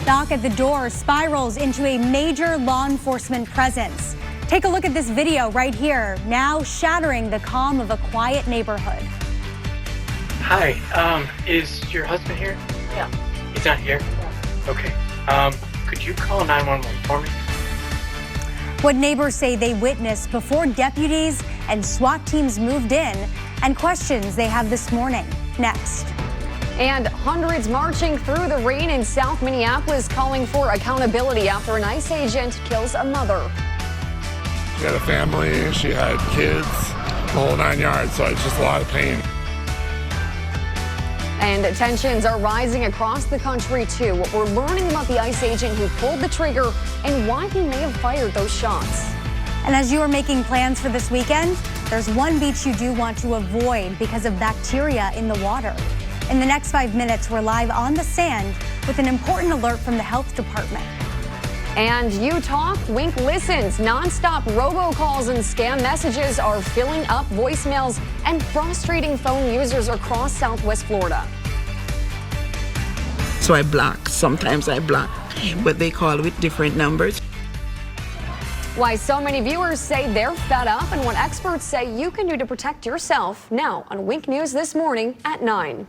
knock at the door spirals into a major law enforcement presence. Take a look at this video right here, now shattering the calm of a quiet neighborhood. Hi, is your husband here? Yeah. He's not here? Yeah. Okay. Could you call 911 for me? What neighbors say they witnessed before deputies and SWAT teams moved in, and questions they have this morning. Next. And hundreds marching through the rain in South Minneapolis calling for accountability after an ICE agent kills a mother. She had a family, she had kids, the whole 9 yards, so it's just a lot of pain. And tensions are rising across the country, too. We're learning about the ICE agent who pulled the trigger and why he may have fired those shots. And as you are making plans for this weekend, there's one beach you do want to avoid because of bacteria in the water. In the next 5 minutes, we're live on the sand with an important alert from the health department. And you talk, Wink listens. Nonstop robocalls and scam messages are filling up voicemails and frustrating phone users across Southwest Florida. So I block. Sometimes I block, but they call with different numbers. Why so many viewers say they're fed up and what experts say you can do to protect yourself. Now on Wink News this morning at 9.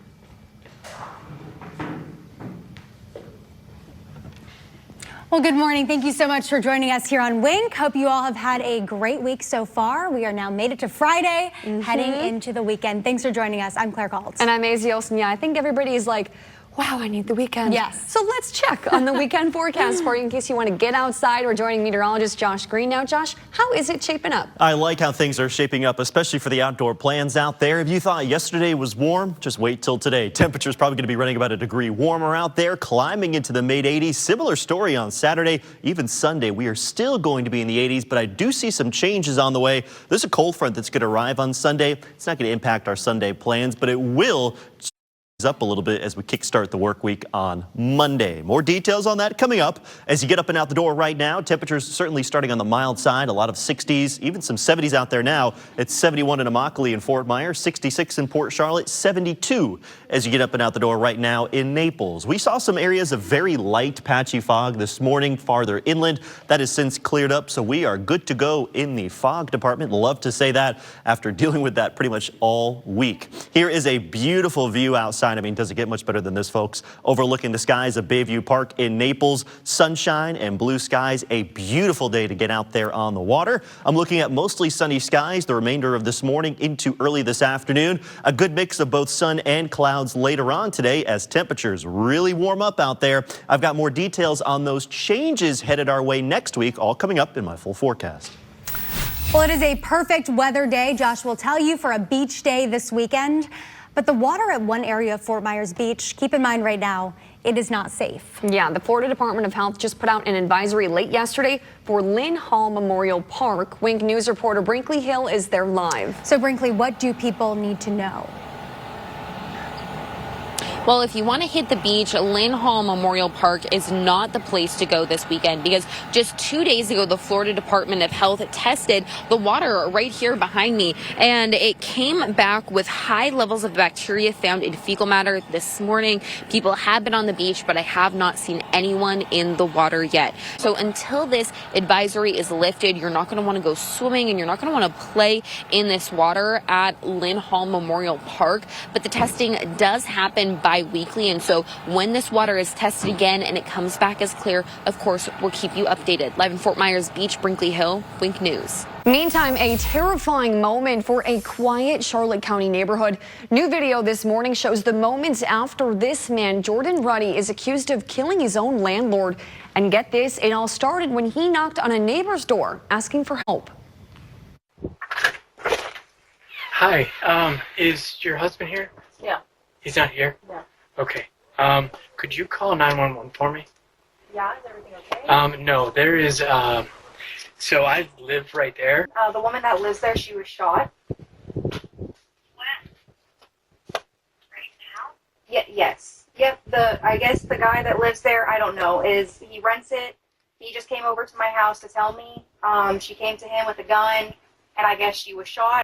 Well, good morning. Thank you so much for joining us here on Wink. Hope you all have had a great week so far. We are now made it to Friday, heading into the weekend. Thanks for joining us. I'm Claire Caltz. And I'm Azzy Olsen. Yeah, I think everybody is like, wow, I need the weekend. Yes. So let's check on the weekend forecast for you in case you want to get outside. We're joining meteorologist Josh Green now. Josh, how is it shaping up? I like how things are shaping up, especially for the outdoor plans out there. If you thought yesterday was warm, just wait till today. Temperature's probably going to be running about a degree warmer out there, climbing into the mid-80s. Similar story on Saturday, even Sunday. We are still going to be in the 80s, but I do see some changes on the way. There's a cold front that's going to arrive on Sunday. It's not going to impact our Sunday plans, but it will up a little bit as we kickstart the work week on Monday. More details on that coming up as you get up and out the door right now. Temperatures certainly starting on the mild side, a lot of 60s, even some 70s out there now. It's 71 in Immokalee and Fort Myers, 66 in Port Charlotte, 72 as you get up and out the door right now in Naples. We saw some areas of very light patchy fog this morning farther inland. That has since cleared up, so we are good to go in the fog department. Love to say that after dealing with that pretty much all week. Here is a beautiful view outside. I mean, does it get much better than this, folks? Overlooking the skies of Bayview Park in Naples, sunshine and blue skies, a beautiful day to get out there on the water. I'm looking at mostly sunny skies the remainder of this morning into early this afternoon. A good mix of both sun and clouds later on today as temperatures really warm up out there. I've got more details on those changes headed our way next week, all coming up in my full forecast. Well, it is a perfect weather day, Josh will tell you, for a beach day this weekend. But the water at one area of Fort Myers Beach, keep in mind right now, it is not safe. Yeah, the Florida Department of Health just put out an advisory late yesterday for Lynn Hall Memorial Park. Wink News reporter Brinkley Hill is there live. So Brinkley, what do people need to know? Well, if you want to hit the beach, Lynn Hall Memorial Park is not the place to go this weekend because just 2 days ago, the Florida Department of Health tested the water right here behind me, and it came back with high levels of bacteria found in fecal matter this morning. People have been on the beach, but I have not seen anyone in the water yet. So until this advisory is lifted, you're not going to want to go swimming and you're not going to want to play in this water at Lynn Hall Memorial Park. But the testing does happen bi-weekly, and so when this water is tested again and it comes back as clear, of course, we'll keep you updated. Live in Fort Myers Beach, Brinkley Hill, Wink News. Meantime, a terrifying moment for a quiet Charlotte County neighborhood. New video this morning shows the moments after this man, Jordan Ruddy, is accused of killing his own landlord. And get this, it all started when he knocked on a neighbor's door asking for help. Hi, is your husband here? Yeah. He's not here? Yeah. Okay. Could you call 911 for me? Yeah, is everything okay? No, there is, so I live right there. The woman that lives there, she was shot. What? Right now? Yeah, yes. Yep, I guess the guy that lives there, I don't know, he rents it. He just came over to my house to tell me. She came to him with a gun, and I guess she was shot.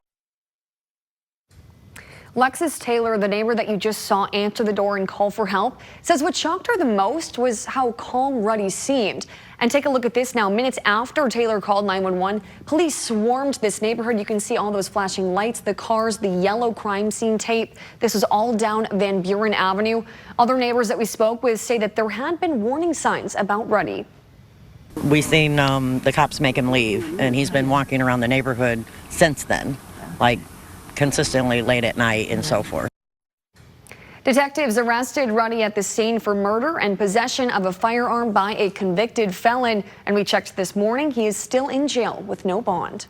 Lexis Taylor, the neighbor that you just saw answer the door and call for help, says what shocked her the most was how calm Ruddy seemed. And take a look at this now. Minutes after Taylor called 911, police swarmed this neighborhood. You can see all those flashing lights, the cars, the yellow crime scene tape. This was all down Van Buren Avenue. Other neighbors that we spoke with say that there had been warning signs about Ruddy. We seen the cops make him leave, and he's been walking around the neighborhood since then, like consistently late at night and so forth. Detectives arrested Ruddy at the scene for murder and possession of a firearm by a convicted felon. And we checked this morning, he is still in jail with no bond.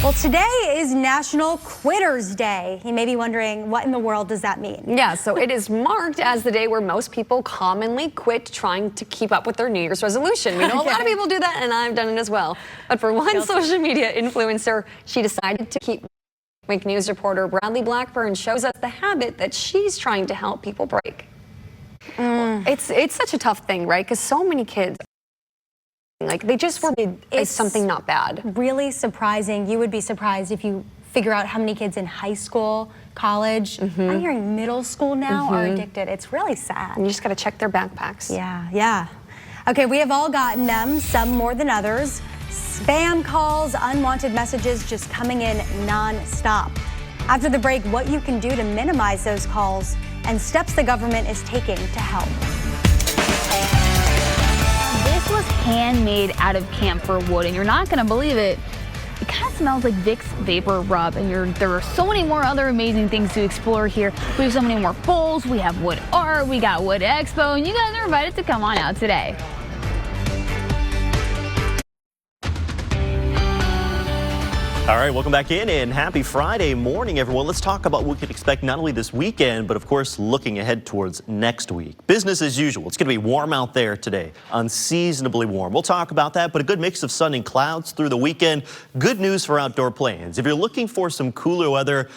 Well, today is National Quitters Day. You may be wondering, what in the world does that mean? Yeah, so it is marked as the day where most people commonly quit trying to keep up with their New Year's resolution. We know a lot of people do that, and I've done it as well. But for one social media influencer, she decided to keep. Wink News reporter Bradley Blackburn shows us the habit that she's trying to help people break. It's such a tough thing, right? Because so many kids, like, they just were as something not bad. Really surprising. You would be surprised if you figure out how many kids in high school, college, I'm hearing middle school now are addicted. It's really sad. And you just got to check their backpacks. Yeah. Okay, we have all gotten them, some more than others. Spam calls, unwanted messages just coming in non-stop. After the break, what you can do to minimize those calls and steps the government is taking to help. This was handmade out of camphor wood, and you're not going to believe it. It kind of smells like Vicks Vapor Rub, and there are so many more other amazing things to explore here. We have so many more bowls, we have wood art, we got Wood Expo, and you guys are invited to come on out today. All right, welcome back in and happy Friday morning, everyone. Let's talk about what we can expect not only this weekend, but of course, looking ahead towards next week. Business as usual. It's going to be warm out there today, unseasonably warm. We'll talk about that, but a good mix of sun and clouds through the weekend. Good news for outdoor plans. If you're looking for some cooler weather,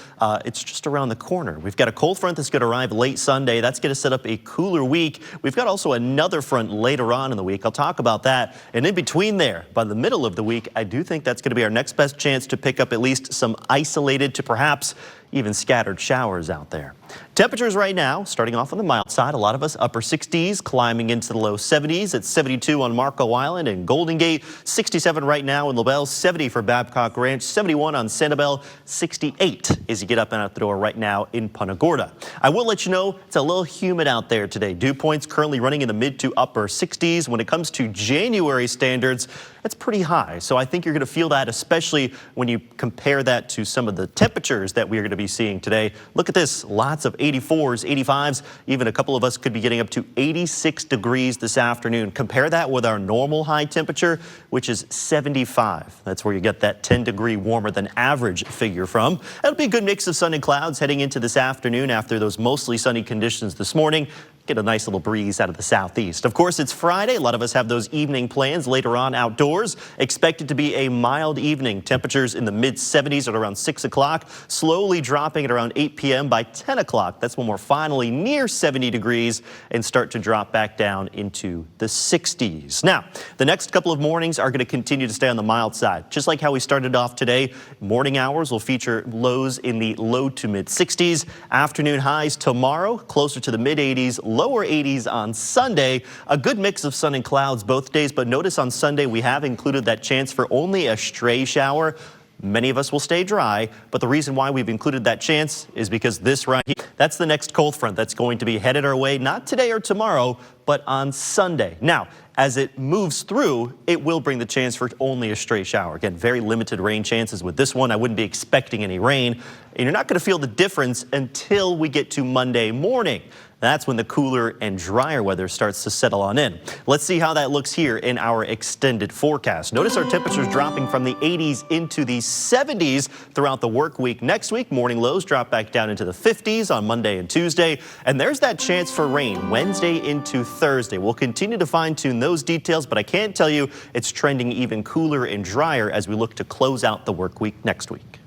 it's just around the corner. We've got a cold front that's going to arrive late Sunday. That's going to set up a cooler week. We've got also another front later on in the week. I'll talk about that. And in between there, by the middle of the week, I do think that's going to be our next best chance to pick up at least some isolated to perhaps even scattered showers out there. Temperatures right now, starting off on the mild side, a lot of us upper 60s, climbing into the low 70s. It's 72 on Marco Island and Golden Gate, 67 right now in LaBelle, 70 for Babcock Ranch, 71 on Sanibel, 68 as you get up and out the door right now in Punta Gorda. I will let you know it's a little humid out there today. Dew points currently running in the mid to upper 60s. When it comes to January standards, that's pretty high. So I think you're going to feel that, especially when you compare that to some of the temperatures that we are going to be seeing today. Look at this, lots of 84s, 85s, even a couple of us could be getting up to 86 degrees this afternoon. Compare that with our normal high temperature, which is 75. That's where you get that 10-degree warmer than average figure from. That'll be a good mix of sun and clouds heading into this afternoon after those mostly sunny conditions this morning. Get a nice little breeze out of the southeast. Of course, it's Friday. A lot of us have those evening plans later on outdoors. Expected to be a mild evening. Temperatures in the mid-70s at around 6 o'clock, slowly dropping at around 8 p.m. By 10 o'clock. That's when we're finally near 70 degrees and start to drop back down into the 60s. Now, the next couple of mornings are going to continue to stay on the mild side. Just like how we started off today, morning hours will feature lows in the low to mid-60s. Afternoon highs tomorrow, closer to the mid-80s. Lower 80s on Sunday. A good mix of sun and clouds both days, but notice on Sunday we have included that chance for only a stray shower. Many of us will stay dry, but the reason why we've included that chance is because this right here, that's the next cold front that's going to be headed our way, not today or tomorrow, but on Sunday. Now, as it moves through, it will bring the chance for only a stray shower. Again, very limited rain chances with this one. I wouldn't be expecting any rain, and you're not going to feel the difference until we get to Monday morning. That's when the cooler and drier weather starts to settle on in. Let's see how that looks here in our extended forecast. Notice our temperatures dropping from the 80s into the 70s throughout the work week. Next week, morning lows drop back down into the 50s on Monday and Tuesday. And there's that chance for rain Wednesday into Thursday. We'll continue to fine-tune those details, but I can't tell you it's trending even cooler and drier as we look to close out the work week next week.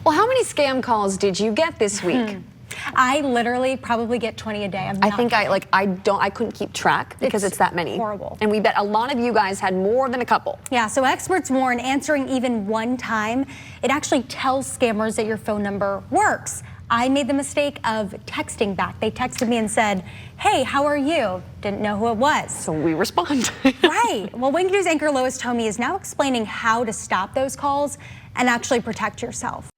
Well, how many scam calls did you get this week? I literally probably get 20 a day. I think I couldn't keep track because it's that many. Horrible. And we bet a lot of you guys had more than a couple. Yeah, so experts warn answering even one time, it actually tells scammers that your phone number works. I made the mistake of texting back. They texted me and said, hey, how are you? Didn't know who it was. So we respond. Right. Well, Wink News anchor Lois Tomey is now explaining how to stop those calls and actually protect yourself.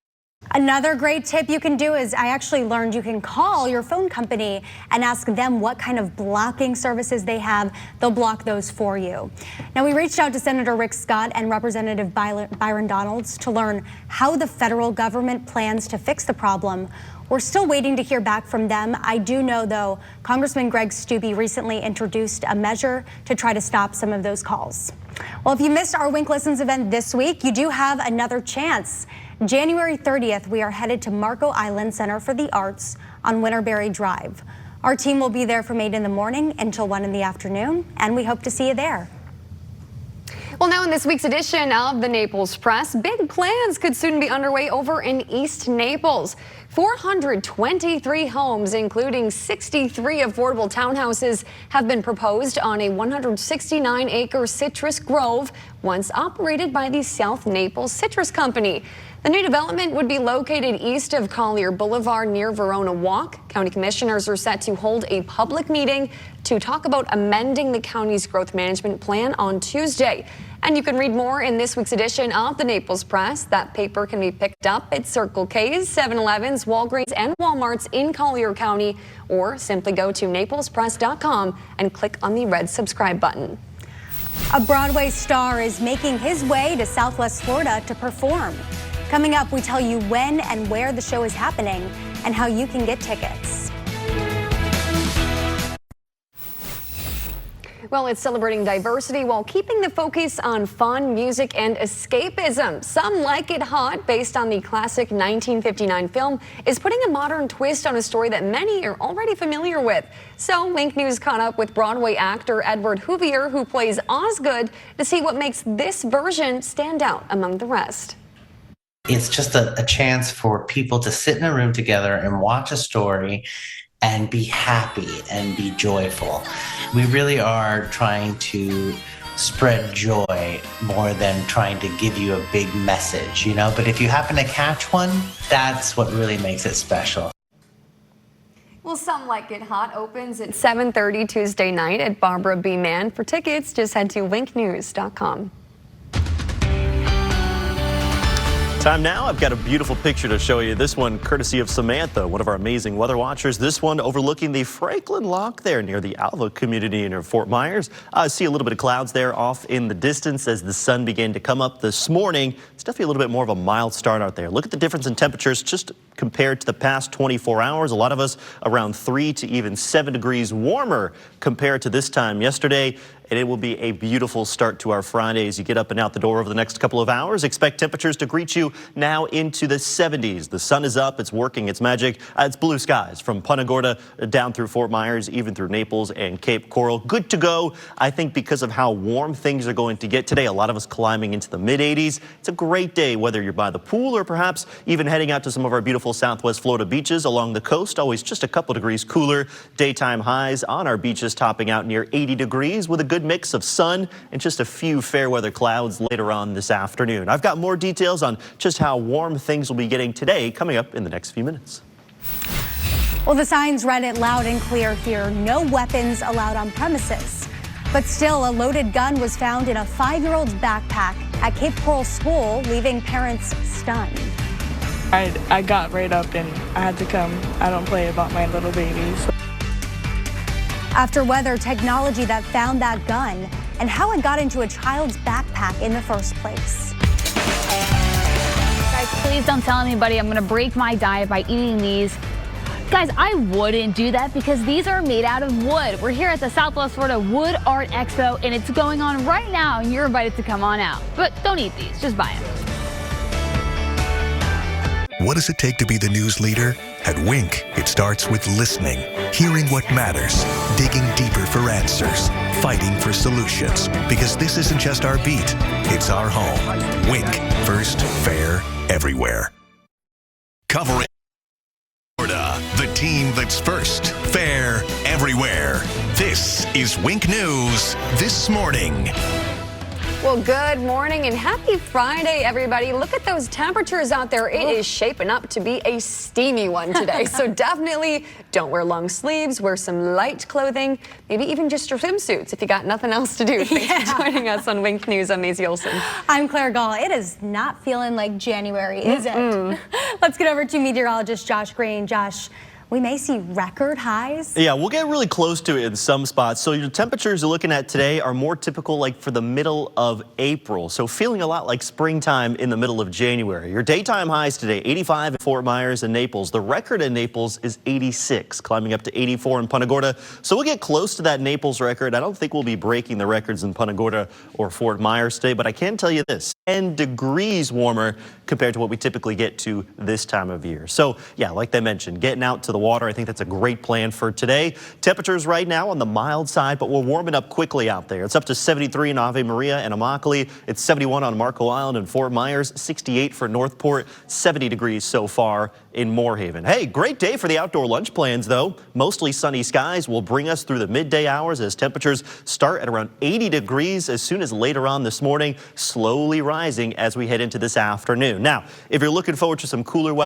Another great tip you can do is I actually learned you can call your phone company and ask them what kind of blocking services they have. They'll block those for you. Now, we reached out to Senator Rick Scott and Representative Byron Donalds to learn how the federal government plans to fix the problem. We're still waiting to hear back from them. I do know, though, Congressman Greg Steube recently introduced a measure to try to stop some of those calls. Well, if you missed our Wink Listens event this week, you do have another chance. January 30th, we are headed to Marco Island Center for the Arts on Winterberry Drive. Our team will be there from 8 in the morning until 1 in the afternoon, and we hope to see you there. Well, now in this week's edition of the Naples Press, big plans could soon be underway over in East Naples. 423 homes, including 63 affordable townhouses, have been proposed on a 169-acre citrus grove, once operated by the South Naples Citrus Company. The new development would be located east of Collier Boulevard near Verona Walk. County commissioners are set to hold a public meeting to talk about amending the county's growth management plan on Tuesday. And you can read more in this week's edition of the Naples Press. That paper can be picked up at Circle K's, 7-Elevens, Walgreens, and Walmarts in Collier County, or simply go to naplespress.com and click on the red subscribe button. A Broadway star is making his way to Southwest Florida to perform. Coming up, we tell you when and where the show is happening and how you can get tickets. Well, it's celebrating diversity while keeping the focus on fun, music, and escapism. Some Like It Hot, based on the classic 1959 film, is putting a modern twist on a story that many are already familiar with. So Wink News caught up with Broadway actor Edward Hoover, who plays Osgood, to see what makes this version stand out among the rest. It's just a chance for people to sit in a room together and watch a story and be happy and be joyful. We really are trying to spread joy more than trying to give you a big message, you know? But if you happen to catch one, that's what really makes it special. Well, Some Like It Hot opens at 7:30 Tuesday night at Barbara B. Mann. For tickets, just head to winknews.com. Time now, I've got a beautiful picture to show you. This one courtesy of Samantha, one of our amazing weather watchers. This one overlooking the Franklin Lock there near the Alva community near Fort Myers. I see a little bit of clouds there off in the distance as the sun began to come up this morning. It's definitely a little bit more of a mild start out there. Look at the difference in temperatures just compared to the past 24 hours. A lot of us around 3 to even 7 degrees warmer compared to this time yesterday. And it will be a beautiful start to our Friday as you get up and out the door over the next couple of hours. Expect temperatures to greet you now into the 70s. The sun is up, it's working its magic. It's blue skies from Punta Gorda down through Fort Myers, even through Naples and Cape Coral. Good to go, I think, because of how warm things are going to get today. A lot of us climbing into the mid-80s. It's a great day, whether you're by the pool or perhaps even heading out to some of our beautiful Southwest Florida beaches along the coast. Always just a couple degrees cooler. Daytime highs on our beaches topping out near 80 degrees with a good mix of sun and just a few fair weather clouds later on this afternoon. I've got more details on just how warm things will be getting today coming up in the next few minutes. Well, the signs read it loud and clear here. No weapons allowed on premises. But still, a loaded gun was found in a 5-year-old's backpack at Cape Coral School, leaving parents stunned. I got right up and I had to come. I don't play about my little babies. After weather, technology that found that gun and how it got into a child's backpack in the first place. Guys, please don't tell anybody I'm going to break my diet by eating these. Guys, I wouldn't do that because these are made out of wood. We're here at the Southwest Florida Wood Art Expo and it's going on right now and you're invited to come on out. But don't eat these, just buy them. What does it take to be the news leader? At Wink, it starts with listening, hearing what matters, digging deeper for answers, fighting for solutions. Because this isn't just our beat, it's our home. Wink, first, fair, everywhere. Covering Florida, the news that's first, fair, everywhere. This is Wink News This Morning. Well, good morning and happy Friday, everybody. Look at those temperatures out there. It is shaping up to be a steamy one today. So definitely don't wear long sleeves, wear some light clothing, maybe even just your swimsuits if you got nothing else to do. Thanks for joining us on Wink News. I'm Maisie Olson. I'm Claire Gall. It is not feeling like January, is it? Let's get over to meteorologist Josh Green. Josh, we may see record highs. Yeah, we'll get really close to it in some spots. So your temperatures you're looking at today are more typical like for the middle of April. So feeling a lot like springtime in the middle of January. Your daytime highs today, 85 in Fort Myers and Naples. The record in Naples is 86, climbing up to 84 in Punta Gorda. So we'll get close to that Naples record. I don't think we'll be breaking the records in Punta Gorda or Fort Myers today, but I can tell you this, 10 degrees warmer compared to what we typically get to this time of year. So yeah, like they mentioned, getting out to the water, I think that's a great plan for today. Temperatures right now on the mild side, but we're warming up quickly out there. It's up to 73 in Ave Maria and Immokalee. It's 71 on Marco Island and Fort Myers, 68 for Northport, 70 degrees so far in Moorhaven. Hey, great day for the outdoor lunch plans, though. Mostly sunny skies will bring us through the midday hours as temperatures start at around 80 degrees as soon as later on this morning, slowly rising as we head into this afternoon. Now, if you're looking forward to some cooler weather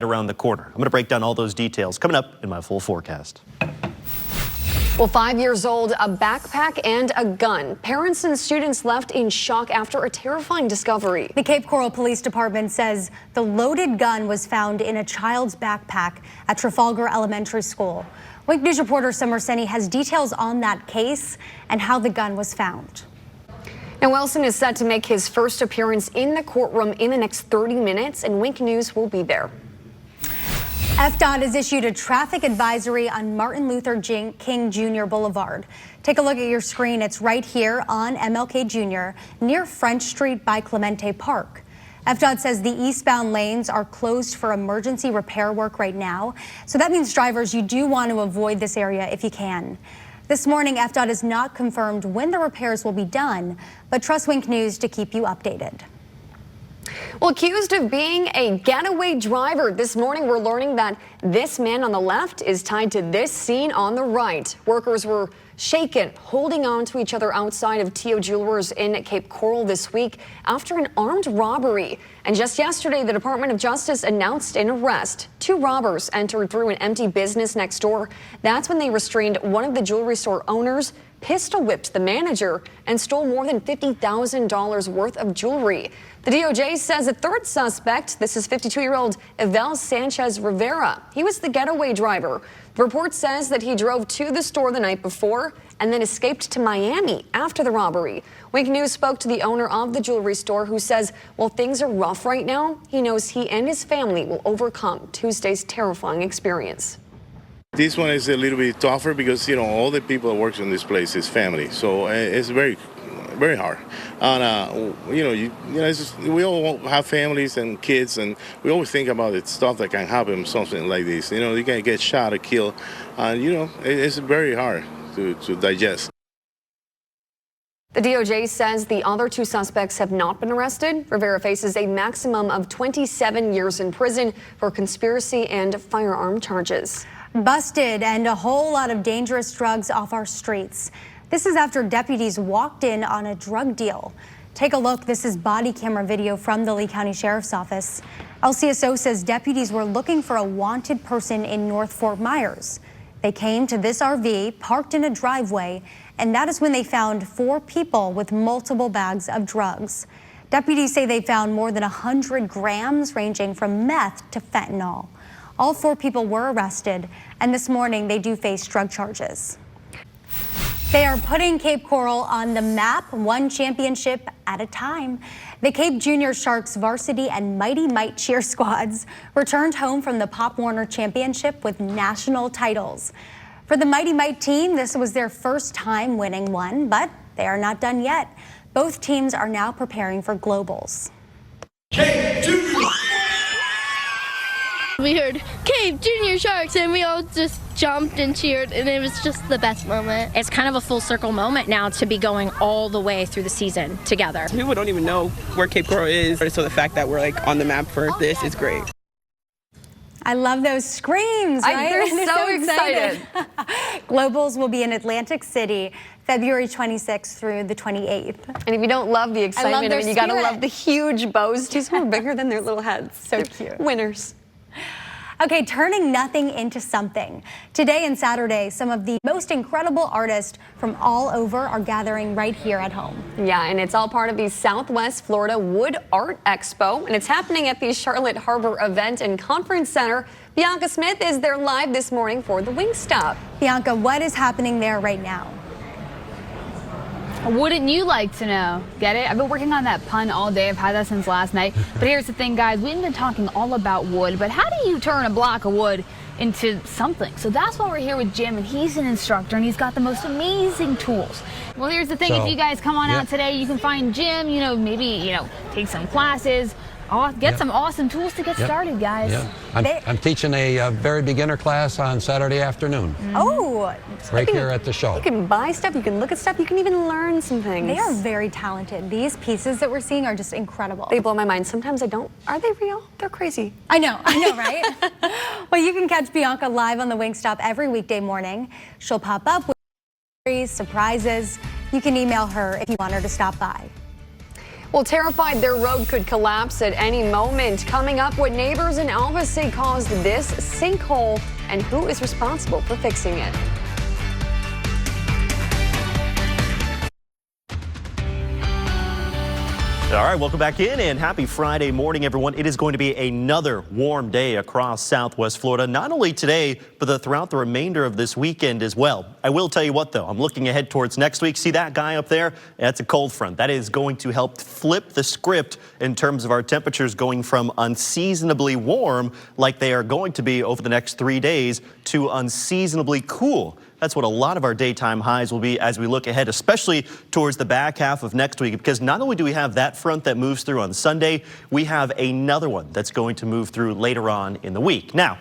around the corner, I'm going to break down all those details coming up in my full forecast. Well, 5 years old, a backpack and a gun. Parents and students left in shock after a terrifying discovery. The Cape Coral Police Department says the loaded gun was found in a child's backpack at Trafalgar Elementary School. Wink News reporter Summer Senni has details on that case and how the gun was found. Now, Wilson is set to make his first appearance in the courtroom in the next 30 minutes, and Wink News will be there. FDOT has issued a traffic advisory on Martin Luther King Jr. Boulevard. Take a look at your screen. It's right here on MLK Jr. near French Street by Clemente Park. FDOT says the eastbound lanes are closed for emergency repair work right now. So that means drivers, you do want to avoid this area if you can. This morning, FDOT has not confirmed when the repairs will be done, but trust Wink News to keep you updated. Well, accused of being a getaway driver, this morning we're learning that this man on the left is tied to this scene on the right. Workers were shaken, holding on to each other outside of T.O. Jewelers in Cape Coral this week after an armed robbery. And just yesterday, the Department of Justice announced an arrest. 2 robbers entered through an empty business next door. That's when they restrained one of the jewelry store owners, pistol whipped the manager, and stole more than $50,000 worth of jewelry. The DOJ says a third suspect, this is 52-year-old Evel Sanchez Rivera. He was the getaway driver. The report says that he drove to the store the night before and then escaped to Miami after the robbery. Wink News spoke to the owner of the jewelry store, who says while things are rough right now, he knows he and his family will overcome Tuesday's terrifying experience. This one is a little bit tougher because, all the people that work in this place is family. So it's very hard. And, we all have families and kids, and we always think about the stuff that can happen, something like this. You can get shot or killed, and, it's very hard to digest. The DOJ says the other 2 suspects have not been arrested. Rivera faces a maximum of 27 years in prison for conspiracy and firearm charges. Busted and a whole lot of dangerous drugs off our streets. This is after deputies walked in on a drug deal. Take a look. This is body camera video from the Lee County Sheriff's Office. LCSO says deputies were looking for a wanted person in North Fort Myers. They came to this RV, parked in a driveway, and that is when they found 4 people with multiple bags of drugs. Deputies say they found more than 100 grams ranging from meth to fentanyl. All 4 people were arrested, and this morning they do face drug charges. They are putting Cape Coral on the map, one championship at a time. The Cape Junior Sharks varsity and Mighty Might cheer squads returned home from the Pop Warner Championship with national titles. For the Mighty Might team, this was their first time winning one, but they are not done yet. Both teams are now preparing for globals. Cape Junior! We heard Cape Junior Sharks and we all just jumped and cheered, and it was just the best moment. It's kind of a full circle moment now to be going all the way through the season together. People don't even know where Cape Coral is, so the fact that we're on the map for this is great. I love those screams, right? They're so excited. Globals will be in Atlantic City February 26th through the 28th. And if you don't love the excitement, I mean, you got to spirit. love the huge bows. Just more bigger than their little heads. So They're cute. Winners. Okay, turning nothing into something. Today and Saturday, some of the most incredible artists from all over are gathering right here at home. Yeah, and it's all part of the Southwest Florida Wood Art Expo, and it's happening at the Charlotte Harbor Event and Conference Center. Bianca Smith is there live this morning for the Wingstop. Bianca, what is happening there right now? Wouldn't you like to know? Get it? I've been working on that pun all day. I've had that since last night. But here's the thing, guys. We've been talking all about wood, but how do you turn a block of wood into something? So that's why we're here with Jim, and he's an instructor, and he's got the most amazing tools. Well, here's the thing. If you guys come on out today, you can find Jim, maybe, take some classes, get some awesome tools to get started, guys. Yeah. I'm teaching a very beginner class on Saturday afternoon. Oh, right here at the show. You can buy stuff, you can look at stuff, you can even learn some things. They are very talented. These pieces that we're seeing are just incredible. They blow my mind. Sometimes I don't. Are they real? They're crazy. I know, right? Well, you can catch Bianca live on the Wingstop every weekday morning. She'll pop up with surprises. You can email her if you want her to stop by. Well, terrified their road could collapse at any moment. Coming up, what neighbors in Alva say caused this sinkhole and who is responsible for fixing it. All right, welcome back in and happy Friday morning, everyone. It is going to be another warm day across Southwest Florida, not only today, but throughout the remainder of this weekend as well. I will tell you what, though, I'm looking ahead towards next week. See that guy up there? That's a cold front. That is going to help flip the script in terms of our temperatures going from unseasonably warm, like they are going to be over the next 3 days, to unseasonably cool. That's what a lot of our daytime highs will be as we look ahead, especially towards the back half of next week, because not only do we have that front that moves through on Sunday, we have another one that's going to move through later on in the week. Now,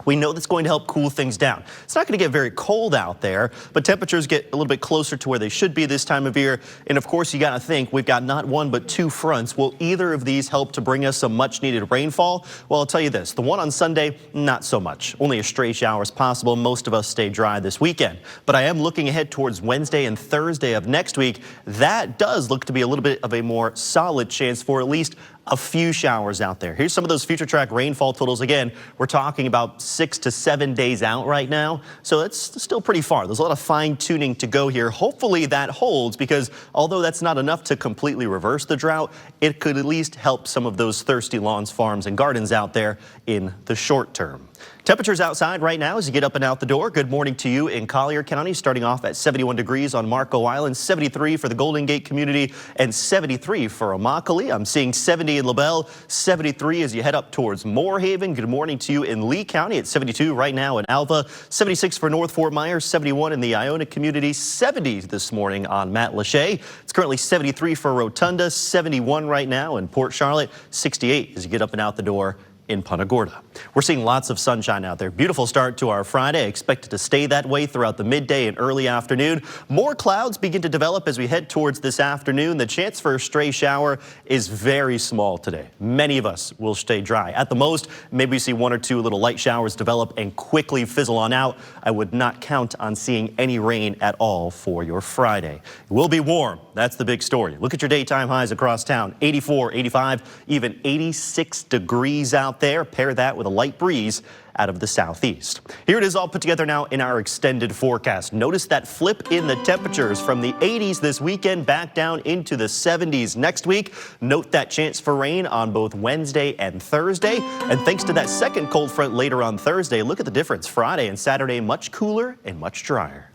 we know that's going to help cool things down. It's not going to get very cold out there, but temperatures get a little bit closer to where they should be this time of year. And of course, you got to think we've got not one but two fronts. Will either of these help to bring us some much needed rainfall? Well, I'll tell you this, the one on Sunday, not so much. Only a stray shower is possible. Most of us stay dry this weekend. But I am looking ahead towards Wednesday and Thursday of next week. That does look to be a little bit of a more solid chance for at least a few showers out there. Here's some of those future track rainfall totals. Again, we're talking about 6 to 7 days out right now, so it's still pretty far. There's a lot of fine tuning to go here. Hopefully that holds, because although that's not enough to completely reverse the drought, it could at least help some of those thirsty lawns, farms, and gardens out there in the short term. Temperatures outside right now as you get up and out the door. Good morning to you in Collier County, starting off at 71 degrees on Marco Island, 73 for the Golden Gate community, and 73 for Immokalee. I'm seeing 70 in LaBelle, 73 as you head up towards Moorhaven. Good morning to you in Lee County at 72 right now in Alva, 76 for North Fort Myers, 71 in the Iona community, 70 this morning on Matlacha. It's currently 73 for Rotunda, 71 right now in Port Charlotte, 68 as you get up and out the door in Punta Gorda. We're seeing lots of sunshine out there. Beautiful start to our Friday. Expected to stay that way throughout the midday and early afternoon. More clouds begin to develop as we head towards this afternoon. The chance for a stray shower is very small today. Many of us will stay dry. At the most, maybe we see 1 or 2 little light showers develop and quickly fizzle on out. I would not count on seeing any rain at all for your Friday. It will be warm. That's the big story. Look at your daytime highs across town. 84, 85, even 86 degrees out there. Pair that with a light breeze out of the southeast. Here it is all put together now in our extended forecast. Notice that flip in the temperatures from the 80s this weekend back down into the 70s next week. Note that chance for rain on both Wednesday and Thursday. And thanks to that second cold front later on Thursday, look at the difference. Friday and Saturday, much cooler and much drier.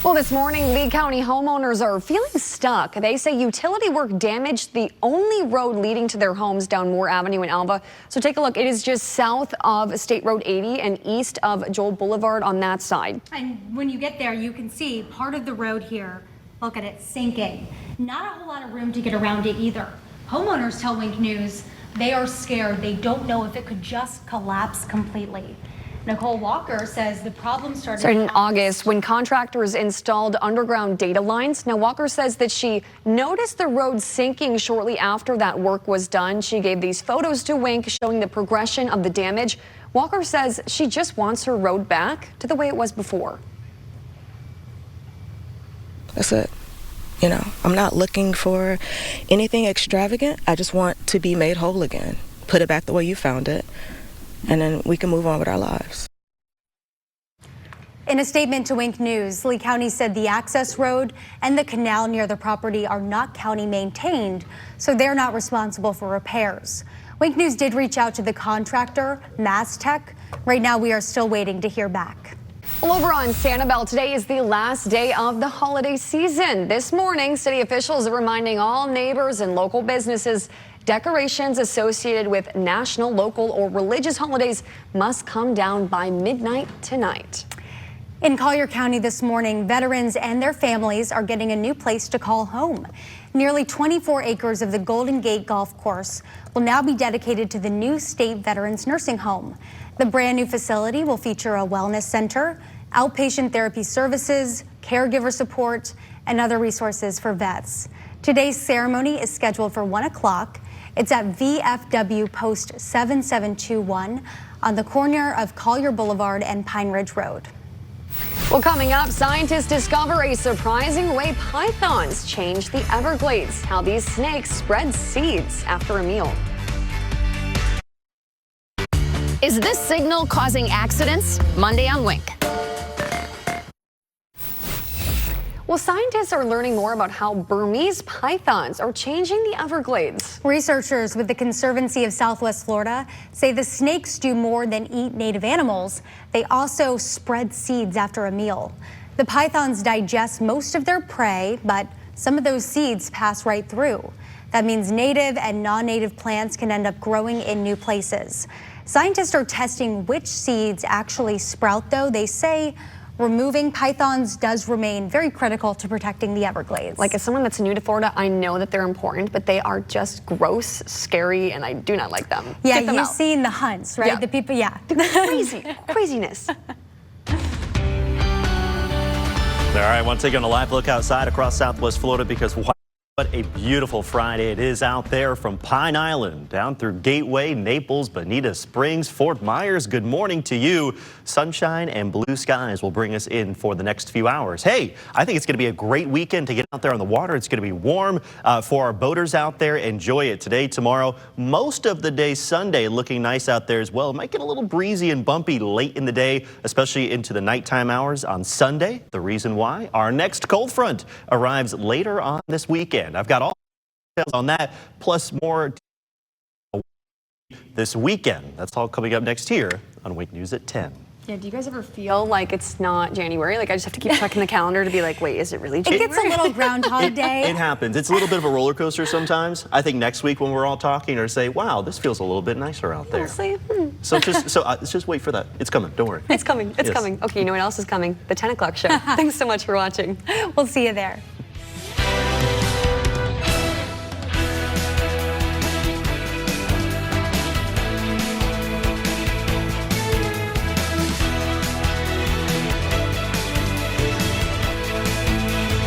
Well, this morning, Lee County homeowners are feeling stuck. They say utility work damaged the only road leading to their homes down Moore Avenue in Alva. So take a look. It is just south of State Road 80 and east of Joel Boulevard on that side. And when you get there, you can see part of the road here. Look at it sinking. Not a whole lot of room to get around it either. Homeowners tell Wink News they are scared. They don't know if it could just collapse completely. Nicole Walker says the problem started in August when contractors installed underground data lines. Now, Walker says that she noticed the road sinking shortly after that work was done. She gave these photos to Wink showing the progression of the damage. Walker says she just wants her road back to the way it was before. That's it. You know, I'm not looking for anything extravagant. I just want to be made whole again. Put it back the way you found it, and then we can move on with our lives. In a statement to Wink News, Lee County said the access road and the canal near the property are not county maintained, so they're not responsible for repairs. Wink News did reach out to the contractor, Mastech. Right now, we are still waiting to hear back. Well, over on Sanibel, today is the last day of the holiday season. This morning, city officials are reminding all neighbors and local businesses decorations associated with national, local, or religious holidays must come down by midnight tonight. In Collier County this morning, veterans and their families are getting a new place to call home. Nearly 24 acres of the Golden Gate Golf Course will now be dedicated to the new State Veterans Nursing Home. The brand new facility will feature a wellness center, outpatient therapy services, caregiver support, and other resources for vets. Today's ceremony is scheduled for 1 o'clock. It's at VFW Post 7721 on the corner of Collier Boulevard and Pine Ridge Road. Well, coming up, scientists discover a surprising way pythons change the Everglades. How these snakes spread seeds after a meal. Is this signal causing accidents? Monday on Wink. Well, scientists are learning more about how Burmese pythons are changing the Everglades. Researchers with the Conservancy of Southwest Florida say the snakes do more than eat native animals. They also spread seeds after a meal. The pythons digest most of their prey, but some of those seeds pass right through. That means native and non-native plants can end up growing in new places. Scientists are testing which seeds actually sprout, though. They say removing pythons does remain very critical to protecting the Everglades. Like, as someone that's new to Florida, I know that they're important, but they are just gross, scary, and I do not like them. Yeah, Get them you've out. seen the hunts, right? Yeah. The people, yeah. Craziness. All right, I want to take you on a live look outside across Southwest Florida because what a beautiful Friday it is out there from Pine Island down through Gateway, Naples, Bonita Springs, Fort Myers. Good morning to you. Sunshine and blue skies will bring us in for the next few hours. Hey, I think it's going to be a great weekend to get out there on the water. It's going to be warm for our boaters out there. Enjoy it today, tomorrow. Most of the day Sunday looking nice out there as well. It might get a little breezy and bumpy late in the day, especially into the nighttime hours on Sunday. The reason why? Our next cold front arrives later on this weekend. I've got all details on that, plus more this weekend. That's all coming up next here on Wink News at 10. Yeah, do you guys ever feel like it's not January? Like, I just have to keep checking the calendar to be like, wait, is it really January? It gets a little Groundhog Day. It happens. It's a little bit of a roller coaster sometimes. I think next week when we're all talking or say, wow, this feels a little bit nicer out there. Honestly, So just wait for that. It's coming. Don't worry. It's coming. It's Yes. coming. Okay, you know what else is coming? The 10 o'clock show. Thanks so much for watching. We'll see you there.